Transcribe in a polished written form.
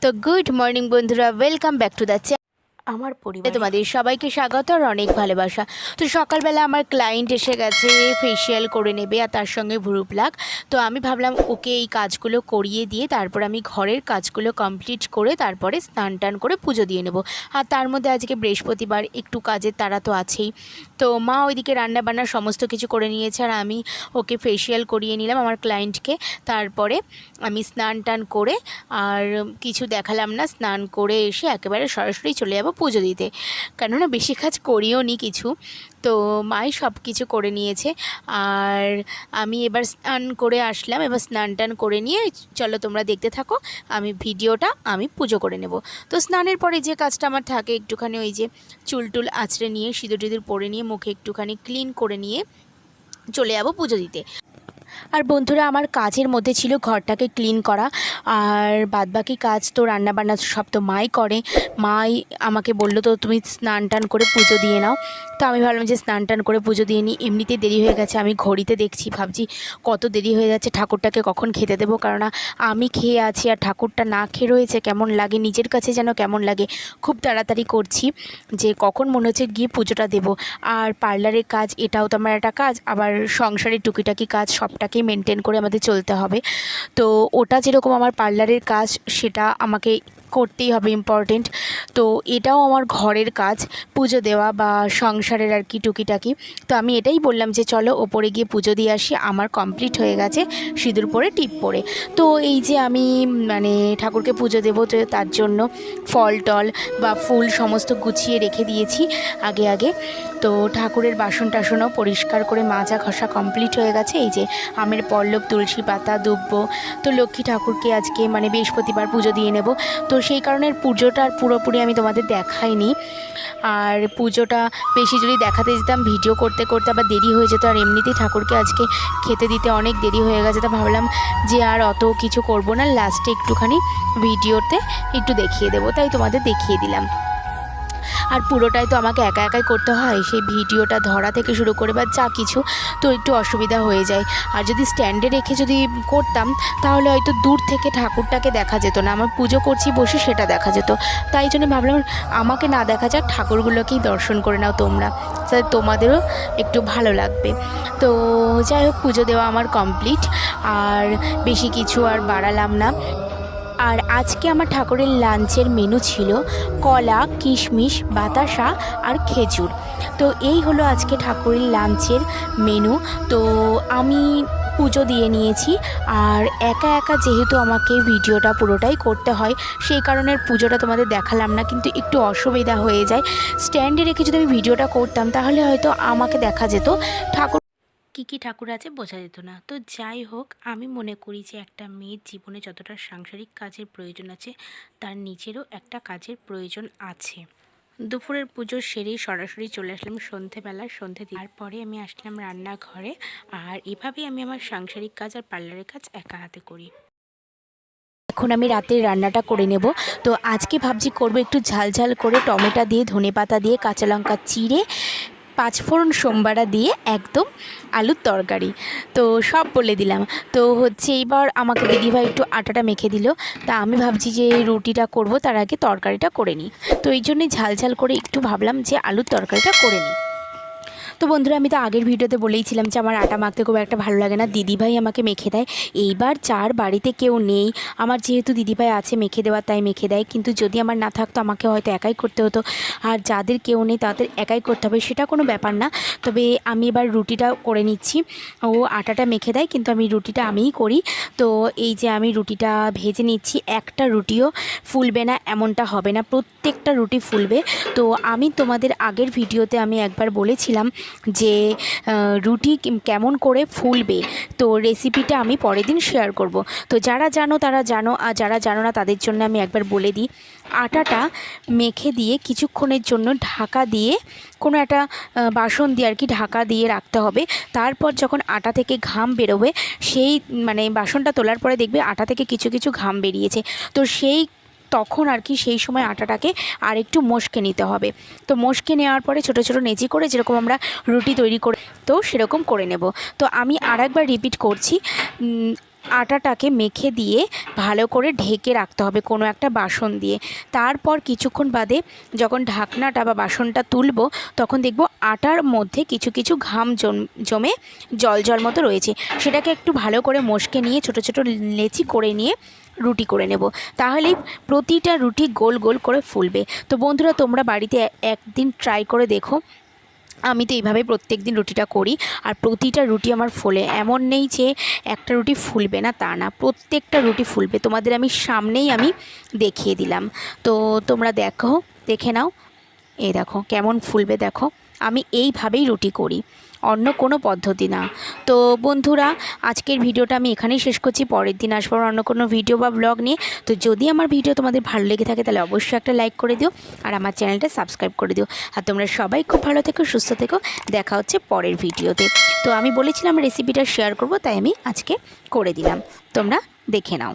তো good morning বন্ধুরা, welcome back to the আমার পরিবারে তোমাদের সবাইকে স্বাগত আর অনেক ভালোবাসা। তো সকালবেলা আমার ক্লায়েন্ট এসে গেছে, ফেসিয়াল করে নেবে আর তার সঙ্গে ভ্রু প্লাক। তো আমি ভাবলাম ওকে এই কাজগুলো করিয়ে দিয়ে তারপর আমি ঘরের কাজগুলো কমপ্লিট করে তারপরে স্নান টান করে পুজো দিয়ে নেব। আর তার মধ্যে আজকে বৃহস্পতিবার, একটু কাজের তাড়া তো আছেই। তো মা ওইদিকে রান্নাবান্না সমস্ত কিছু করে নিয়েছে আর আমি ওকে ফেসিয়াল করিয়ে নিলাম আমার ক্লায়েন্টকে। তারপরে আমি স্নান টান করে আর কিছু দেখালাম না, স্নান করে এসে একেবারে সরাসরি চলে যাব পুজো দিতে, কেননা বেশি কাজ করিও নি কিছু। তো মাই সব কিছু করে নিয়েছে আর আমি এবার স্নান করে আসলাম। এবার স্নান টান করে নিয়ে চলো তোমরা দেখতে থাকো আমি ভিডিওটা, আমি পুজো করে নেব। তো স্নানের পরে যে কাজটা আমার থাকে, একটুখানি ওই যে চুল টুল আঁচড়ে নিয়ে সিঁদুর টিঁদুর পরে নিয়ে মুখে একটুখানি ক্লিন করে নিয়ে চলে যাব পুজো দিতে। আর বন্ধুরা, আমার কাজের মধ্যে ছিল ঘরটাকে ক্লিন করা, আর বাদবাকি কাজ তো রান্নাবান্না সব তো মাই করে। মাই আমাকে বললো তো তুমি স্নান টান করে পুজো দিয়ে নাও। তো আমি ভাবলাম যে স্নান টান করে পুজো দিয়ে নিই, এমনিতেই দেরি হয়ে গেছে। আমি ঘড়িতে দেখছি, ভাবছি কত দেরি হয়ে যাচ্ছে, ঠাকুরটাকে কখন খেতে দেবো। কেননা আমি খেয়ে আছি আর ঠাকুরটা না খেয়ে রয়েছে, কেমন লাগে নিজের কাছে, যেন কেমন লাগে। খুব তাড়াতাড়ি করছি যে কখন মনে হচ্ছে গিয়ে পুজোটা দেবো। আর পার্লারের কাজ, এটাও তো আমার একটা কাজ, আবার সংসারের টুকিটাকি কাজ সবটাকেই মেনটেন করে আমাদের চলতে হবে। তো ওটা যেরকম আমার পার্লারের কাজ, সেটা আমাকে করতেই হবে, ইম্পর্টেন্ট। তো এটাও আমার ঘরের কাজ, পুজো দেওয়া বা সংসারের আর কি টুকিটাকি। তো আমি এটাই বললাম যে চলো ওপরে গিয়ে পুজো দিয়ে আসি। আমার কমপ্লিট হয়ে গেছে সিঁদুর পরে টিপ পরে। তো এই যে আমি মানে ঠাকুরকে পুজো দেবো, তো তার জন্য ফল টল বা ফুল সমস্ত গুছিয়ে রেখে দিয়েছি আগে আগে। তো ঠাকুরের বাসন টাসনও পরিষ্কার করে মাজা ঘষা কমপ্লিট হয়ে গেছে। এই যে আমের পল্লব, তুলসী পাতা, দুব্ব। তো লক্ষ্মী ঠাকুরকে আজকে মানে বৃহস্পতিবার পুজো দিয়ে নেব। তো সেই কারণে পুজোটা পুরোপুরি আমি তোমাদের দেখাইনি। আর পুজোটা বেশি যদি দেখাতে যেতাম ভিডিও করতে করতে আবার দেরি হয়ে যেত, আর এমনিতেই ঠাকুরকে আজকে খেতে দিতে অনেক দেরি হয়ে গেছে। তো ভাবলাম যে আর অত কিছু করব না, লাস্টে একটুখানি ভিডিওতে একটু দেখিয়ে দেবো, তাই তোমাদের দেখিয়ে দিলাম। আর পুরোটাই তো আমাকে একা একাই করতে হয়, সেই ভিডিওটা ধরা থেকে শুরু করে বা যা কিছু, তো একটু অসুবিধা হয়ে যায়। আর যদি স্ট্যান্ডে রেখে যদি করতাম তাহলে হয়তো দূর থেকে ঠাকুরটাকে দেখা যেত না, আমার পুজো করছি বসে সেটা দেখা যেত। তাই জন্য ভাবলাম আমাকে না দেখা যাক, ঠাকুরগুলোকেই দর্শন করে নাও তোমরা, তাই তোমাদেরও একটু ভালো লাগবে। তো যাই হোক, পুজো দেওয়া আমার কমপ্লিট, আর বেশি কিছু আর বাড়ালাম না। আর আজকে আমার ঠাকুরের লাঞ্চের মেনু ছিল কলা, কিশমিশ, বাতাসা আর খেজুর। তো এই হলো আজকে ঠাকুরের লাঞ্চের মেনু। তো আমি পুজো দিয়ে নিয়েছি, আর একা একা যেহেতু আমাকে ভিডিওটা পুরোটাই করতে হয়, সেই কারণে পুজোটা তোমাদের দেখালাম না, কিন্তু একটু অসুবিধা হয়ে যায়। স্ট্যান্ডে রেখে যদি আমি ভিডিওটা করতাম তাহলে হয়তো আমাকে দেখা যেত, ঠাকুর কী ঠাকুর আছে বোঝা যেত না। তো যাই হোক, আমি মনে করি যে একটা মেয়ের জীবনে যতটা সাংসারিক কাজের প্রয়োজন আছে, তার নিজেরও একটা কাজের প্রয়োজন আছে। দুপুরের পুজো সেরেই সরাসরি চলে আসলাম সন্ধেবেলা, সন্ধে দেওয়ার পরে আমি আসলাম রান্নাঘরে। আর এভাবেই আমি আমার সাংসারিক কাজ আর পার্লারের কাজ একা হাতে করি। এখন আমি রাতের রান্নাটা করে নেব। তো আজকে ভাবছি করব একটু ঝাল ঝাল করে, টমেটো দিয়ে, ধনেপাতা দিয়ে, কাঁচা লঙ্কা চিড়ে, পাঁচফোড়ন সোমবারা দিয়ে একদম আলুর তরকারি। তো সব বলে দিলাম। তো হচ্ছে এইবার আমাকে দিদিভাই একটু আটাটা মেখে দিল। তা আমি ভাবছি যে রুটিটা করব, তার আগে তরকারিটা করে নিই। তো এই জন্যই ঝাল ঝাল করে একটু ভাবলাম যে আলুর তরকারিটা করে নিই। তো বন্ধুরা, আমি তো আগের ভিডিওতে বলেইছিলাম যে আমার আটা মাখতে খুব একটা ভালো লাগে না, দিদিভাই আমাকে মেখে দেয়। এইবার যার বাড়িতে কেউ নেই, আমার যেহেতু দিদিভাই আছে মেখে দেওয়ার, তাই মেখে দেয়। কিন্তু যদি আমার না থাকতো আমাকে হয়তো একাই করতে হতো। আর যাদের কেউ নেই তাদের একাই করতে হবে, সেটা কোনো ব্যাপার না। তবে আমি এবার রুটিটা করে নিচ্ছি। ও আটাটা মেখে দেয়, কিন্তু আমি রুটিটা আমিই করি। তো এই যে আমি রুটিটা ভেজে নিচ্ছি। একটা রুটিও ফুলবে না এমনটা হবে না, প্রত্যেকটা রুটি ফুলবে। তো আমি তোমাদের আগের ভিডিওতে আমি একবার বলেছিলাম যে রুটি কেমন করে ফুলবে, তো রেসিপিটা আমি পরের দিন শেয়ার করব। তো যারা জানো তারা জানো, আর যারা জানো না তাদের জন্য আমি একবার বলে দিই। আটাটা মেখে দিয়ে কিছুক্ষণের জন্য ঢাকা দিয়ে, কোনো একটা বাসন দিয়ে আর কি ঢাকা দিয়ে রাখতে হবে। তারপর যখন আটা থেকে ঘাম বেরোবে, সেই মানে বাসনটা তোলার পরে দেখবে আটা থেকে কিছু কিছু ঘাম বেরিয়েছে। তো তখন আর কি সেই সময় আটাটাকে আর একটু মশকে নিতে হবে। তো মশকে নেওয়ার পরে ছোটো ছোটো নেচি করে, যেরকম আমরা রুটি তৈরি করে, তো সেরকম করে নেব। তো আমি আর একবার রিপিট করছি, আটাটাকে মেখে দিয়ে ভালো করে ঢেকে রাখতে হবে কোনো একটা বাসন দিয়ে। তারপর কিছুক্ষণ বাদে যখন ঢাকনাটা বা বাসনটা তুলবো তখন দেখব আটার মধ্যে কিছু কিছু ঘাম জমে জল জল মতো রয়েছে। সেটাকে একটু ভালো করে মশকে নিয়ে ছোট ছোট লেচি করে নিয়ে রুটি করে নেব। তাহলেই প্রতিটা রুটি গোল গোল করে ফুলবে। তো বন্ধুরা, তোমরা বাড়িতে একদিন ট্রাই করে দেখো। আমি তো এইভাবে প্রত্যেক দিন রুটিটা করি, আর প্রতিটা রুটি আমার ফোলে। এমন নেই যে একটা রুটি ফুলবে না, তা না, প্রত্যেকটা রুটি ফুলবে। তোমাদের আমি সামনেই আমি দেখিয়ে দিলাম। তো তোমরা দেখে নাও, এই দেখো কেমন ফুলবে। দেখো, আমি এইভাবেই রুটি করি, অন্য কোনো পদ্ধতি না। তো বন্ধুরা, আজকের ভিডিওটা আমি এখানেই শেষ করছি। পরের দিন আসবো অন্য কোনো ভিডিও বা ব্লগ নিয়ে। তো যদি আমার ভিডিও তোমাদের ভালো লেগে থাকে তাহলে অবশ্যই একটা লাইক করে দিও, আর আমার চ্যানেলটা সাবস্ক্রাইব করে দিও। আর তোমরা সবাই খুব ভালো থেকো, সুস্থ থেকো। দেখা হচ্ছে পরের ভিডিওতে। তো আমি বলেছিলাম রেসিপিটা শেয়ার করব, তাই আমি আজকে করে দিলাম। তোমরা দেখে নাও।